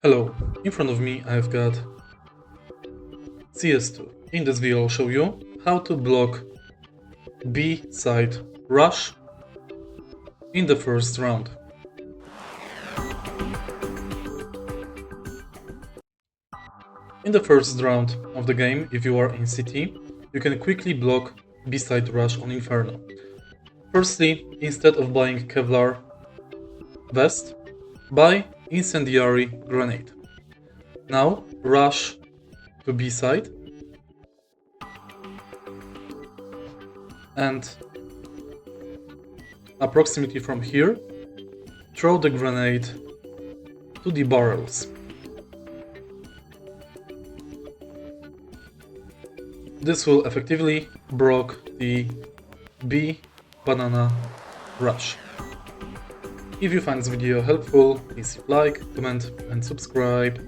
Hello, in front of me I've got CS2. In this video I'll show you how to block B side rush in the first round. In the first round of the game, if you are in CT, you can quickly block B side rush on Inferno. Firstly, instead of buying Kevlar vest, buy Incendiary Grenade. Now rush to B side and approximately from here throw the grenade to the barrels. This will effectively block the B banana rush. If you find this video helpful, please like, comment and subscribe.